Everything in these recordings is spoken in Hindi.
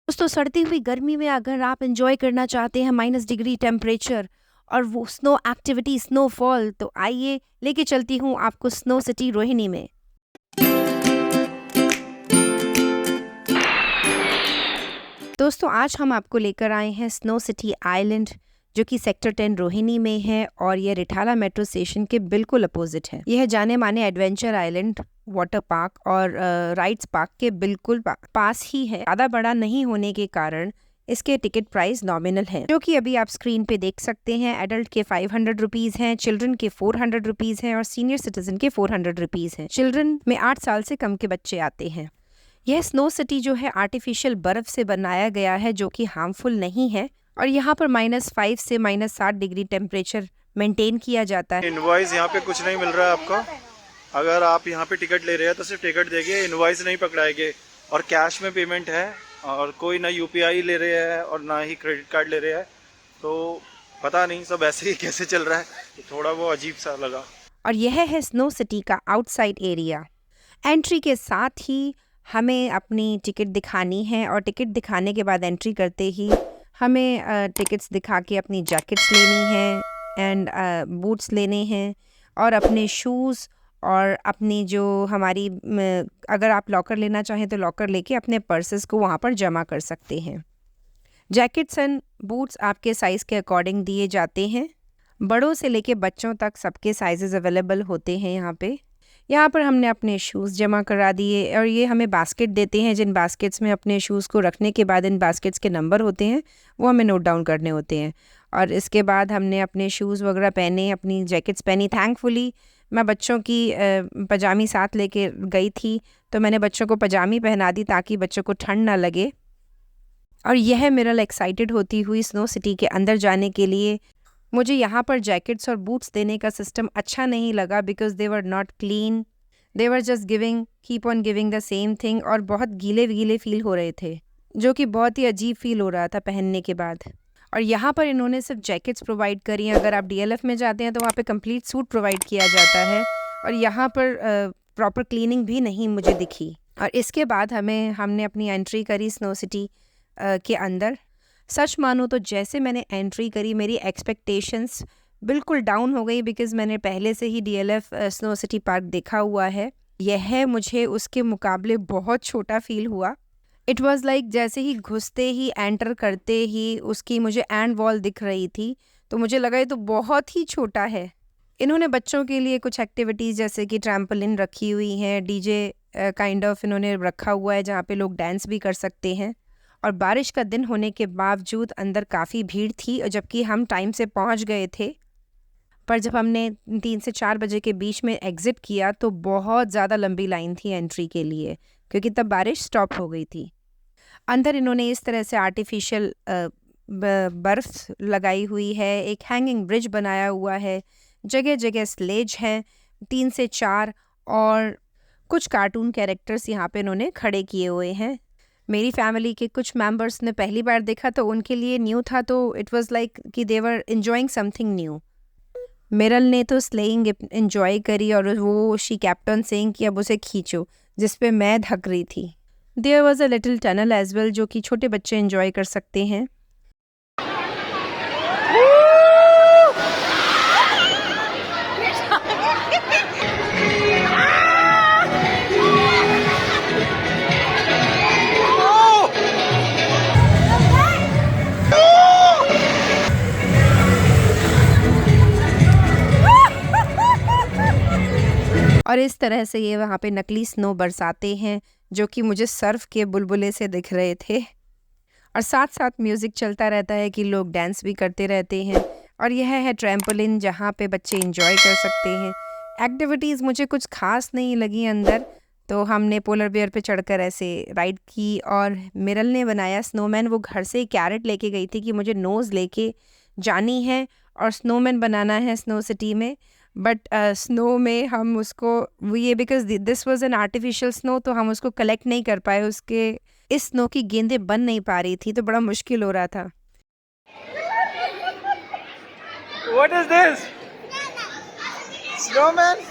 दोस्तों सड़ती हुई गर्मी में अगर आप एंजॉय करना चाहते हैं -डिग्री टेम्परेचर और वो स्नो एक्टिविटी स्नोफॉल, तो आइए लेके चलती हूँ आपको स्नो सिटी रोहिणी में। दोस्तों आज हम आपको लेकर आए हैं स्नो सिटी आइलैंड, जो कि सेक्टर 10 रोहिणी में है और यह रिठाला मेट्रो स्टेशन के बिल्कुल अपोजिट है। यह जाने माने एडवेंचर आइलैंड वाटर पार्क और राइड्स पार्क के बिल्कुल पास ही है। ज़्यादा बड़ा नहीं होने के कारण इसके टिकट प्राइस नॉमिनल है, जो कि अभी आप स्क्रीन पे देख सकते हैं। एडल्ट के 500 रुपीज़ हैं, चिल्ड्रन के 400 रुपीज़ हैं और सीनियर सिटीजन के 400 रुपीज़ हैं। चिल्ड्रन में 8 साल से कम के बच्चे आते हैं। यह स्नो सिटी जो है आर्टिफिशियल बर्फ से बनाया गया है, जो कि हार्मफुल नहीं है और यहाँ पर -5 से -7 डिग्री टेम्परेचर मेंटेन किया जाता है। इनवॉइस यहाँ पे कुछ नहीं मिल रहा है आपका। अगर आप यहाँ पे टिकट ले रहे हैं तो सिर्फ टिकट देंगे, इनवॉइस नहीं पकड़ाएंगे और कैश में पेमेंट है और कोई ना यूपीआई ले रहे हैं और ना ही क्रेडिट कार्ड ले रहे हैं। तो पता नहीं सब ऐसे ही कैसे चल रहा है, तो थोड़ा वो अजीब सा लगा। और यह है स्नो सिटी का आउटसाइड एरिया। एंट्री के साथ ही हमें अपनी टिकट दिखानी है और टिकट दिखाने के बाद एंट्री करते ही हमें टिकट्स दिखा के अपनी जैकेट्स लेनी है एंड बूट्स लेने हैं और अपने शूज़ और अपनी जो हमारी अगर आप लॉकर लेना चाहें तो लॉकर लेके अपने पर्सेस को वहाँ पर जमा कर सकते हैं। जैकेट्स एंड बूट्स आपके साइज़ के अकॉर्डिंग दिए जाते हैं। बड़ों से लेके बच्चों तक सबके साइजेस अवेलेबल होते हैं यहाँ पे। यहाँ पर हमने अपने शूज़ जमा करा दिए और ये हमें बास्केट देते हैं, जिन बास्केट्स में अपने शूज़ को रखने के बाद इन बास्केट्स के नंबर होते हैं वो हमें नोट डाउन करने होते हैं। और इसके बाद हमने अपने शूज़ वगैरह पहने, अपनी जैकेट्स पहनी। थैंकफुली मैं बच्चों की पजामी साथ लेके गई थी, तो मैंने बच्चों को पजामी पहना दी ताकि बच्चों को ठंड ना लगे। और यह मिरल एक्साइटेड होती हुई स्नो सिटी के अंदर जाने के लिए। मुझे यहाँ पर जैकेट्स और बूट्स देने का सिस्टम अच्छा नहीं लगा because they were not clean, they were just keep on giving the same thing और बहुत गीले गीले फील हो रहे थे, जो कि बहुत ही अजीब फील हो रहा था पहनने के बाद। और यहाँ पर इन्होंने सिर्फ जैकेट्स प्रोवाइड करी हैं। अगर आप डीएलएफ में जाते हैं तो वहाँ पे कंप्लीट सूट प्रोवाइड किया जाता है और यहाँ पर प्रॉपर क्लीनिंग भी नहीं मुझे दिखी। और इसके बाद हमने अपनी एंट्री करी स्नो सिटी के अंदर। सच मानो तो जैसे मैंने एंट्री करी मेरी एक्सपेक्टेशंस बिल्कुल डाउन हो गई बिकॉज़ मैंने पहले से ही डीएलएफ स्नो सिटी पार्क देखा हुआ है। यह मुझे उसके मुकाबले बहुत छोटा फ़ील हुआ। इट वाज़ लाइक जैसे ही घुसते ही एंटर करते ही उसकी मुझे एंड वॉल दिख रही थी, तो मुझे लगा ये तो बहुत ही छोटा है। इन्होंने बच्चों के लिए कुछ एक्टिविटीज़ जैसे कि ट्रैम्पोलिन रखी हुई हैं, डीजे काइंड ऑफ इन्होंने रखा हुआ है जहाँ पे लोग डांस भी कर सकते हैं। और बारिश का दिन होने के बावजूद अंदर काफ़ी भीड़ थी और जबकि हम टाइम से पहुंच गए थे, पर जब हमने 3 से 4 बजे के बीच में एग्ज़िट किया तो बहुत ज़्यादा लंबी लाइन थी एंट्री के लिए, क्योंकि तब बारिश स्टॉप हो गई थी। अंदर इन्होंने इस तरह से आर्टिफिशियल बर्फ़ लगाई हुई है, एक हैंगिंग ब्रिज बनाया हुआ है, जगह जगह स्लेज हैं 3 से 4 और कुछ कार्टून कैरेक्टर्स यहाँ पे इन्होंने खड़े किए हुए हैं। मेरी फैमिली के कुछ मेंबर्स ने पहली बार देखा तो उनके लिए न्यू था, तो इट वाज़ लाइक कि दे वर एंजॉयिंग समथिंग न्यू। मिरल ने तो स्लेइंग एंजॉय करी और वो शी केप्ट ऑन सेइंग कि अब उसे खींचो, जिस पे मैं धक रही थी। There was a little tunnel as well, जो कि छोटे बच्चे एंजॉय कर सकते हैं। और इस तरह से ये वहाँ पे नकली स्नो बरसाते हैं, जो कि मुझे सर्फ के बुलबुले से दिख रहे थे। और साथ साथ म्यूज़िक चलता रहता है कि लोग डांस भी करते रहते हैं। और यह है ट्रैम्पोलिन, जहाँ पे बच्चे एंजॉय कर सकते हैं। एक्टिविटीज़ मुझे कुछ खास नहीं लगी अंदर, तो हमने पोलर बेयर पे चढ़कर ऐसे राइड की। और मिरल ने बनाया स्नोमैन। वो घर से कैरेट लेके गई थी कि मुझे नोज़ लेके जानी है और स्नोमैन बनाना है स्नो सिटी में। बट स्नो में हम उसको ये because this was an artificial snow, तो हम उसको कलेक्ट नहीं कर पाए। उसके इस स्नो की गेंदें बन नहीं पा रही थी, तो बड़ा मुश्किल हो रहा था। What is this? Snowman?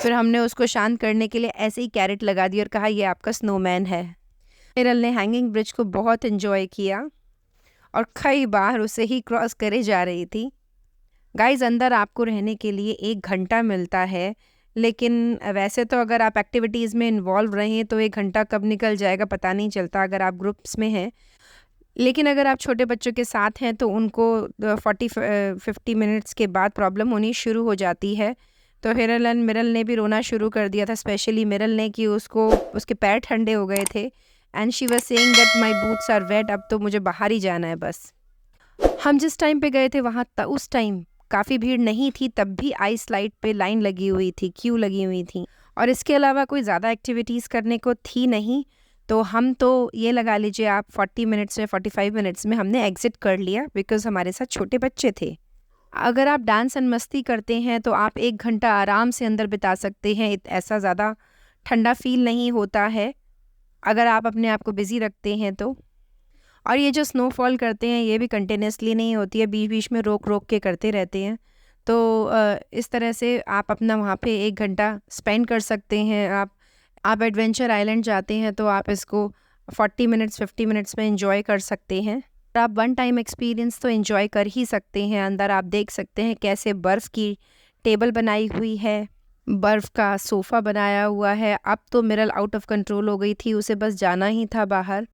फिर हमने उसको शांत करने के लिए ऐसे ही कैरेट लगा दी और कहा ये आपका स्नोमैन है। मिरल ने हैंगिंग ब्रिज को बहुत इन्जॉय किया और कई बार उसे ही क्रॉस करे जा रही थी। गाइस, अंदर आपको रहने के लिए 1 घंटा मिलता है, लेकिन वैसे तो अगर आप एक्टिविटीज़ में इन्वॉल्व रहें तो 1 घंटा कब निकल जाएगा पता नहीं चलता अगर आप ग्रुप्स में हैं। लेकिन अगर आप छोटे बच्चों के साथ हैं तो उनको 50 मिनट्स के बाद प्रॉब्लम होनी शुरू हो जाती है। तो हिरल एंड मिरल ने भी रोना शुरू कर दिया था, स्पेशली मिरल ने, कि उसको उसके पैर ठंडे हो गए थे and she was saying that my boots are wet, अब तो मुझे बाहर ही जाना है बस। हम जिस टाइम पे गए थे वहाँ उस टाइम काफ़ी भीड़ नहीं थी, तब भी आइस स्लाइड पे लाइन लगी हुई थी, क्यू लगी हुई थी, और इसके अलावा कोई ज़्यादा एक्टिविटीज़ करने को थी नहीं। तो हम तो ये लगा लीजिए आप 40 मिनट्स में 45 मिनट्स में हमने एग्ज़िट कर लिया, बिकॉज़ हमारे साथ छोटे बच्चे थे। अगर आप डांस एंड मस्ती करते हैं तो आप 1 घंटा आराम से अंदर बिता सकते हैं, ऐसा ज़्यादा ठंडा फ़ील नहीं होता है अगर आप अपने आप को बिज़ी रखते हैं तो। और ये जो स्नोफॉल करते हैं ये भी कंटिन्यूसली नहीं होती है, बीच बीच में रोक रोक के करते रहते हैं। तो इस तरह से आप अपना वहाँ पे 1 घंटा स्पेंड कर सकते हैं। आप एडवेंचर आइलैंड जाते हैं तो आप इसको 40 मिनट्स 50 मिनट्स में एंजॉय कर सकते हैं। आप वन टाइम एक्सपीरियंस तो एंजॉय कर ही सकते हैं। अंदर आप देख सकते हैं कैसे बर्फ़ की टेबल बनाई हुई है, बर्फ़ का सोफ़ा बनाया हुआ है। अब तो मिरल आउट ऑफ कंट्रोल हो गई थी, उसे बस जाना ही था बाहर।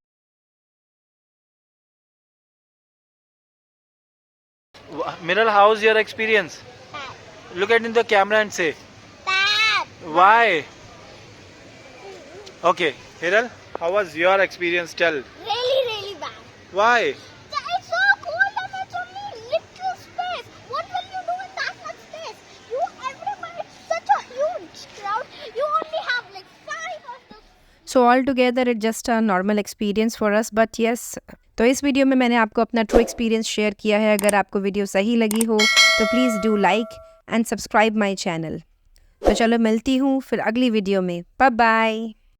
Miral, how's your experience? Bad. Look at in the camera and say Bad. why. Okay, Hiral, how was your experience? Tell. Really, really bad. Why? It's so cold and it's only little space. What will you do in that much space? Everyone, it's such a huge crowd. You only have like 5 of those. So all together it just a normal experience for us, but yes. तो इस वीडियो में मैंने आपको अपना ट्रू एक्सपीरियंस शेयर किया है। अगर आपको वीडियो सही लगी हो तो please do like and subscribe my channel. तो चलो मिलती हूँ फिर अगली वीडियो में। Bye bye.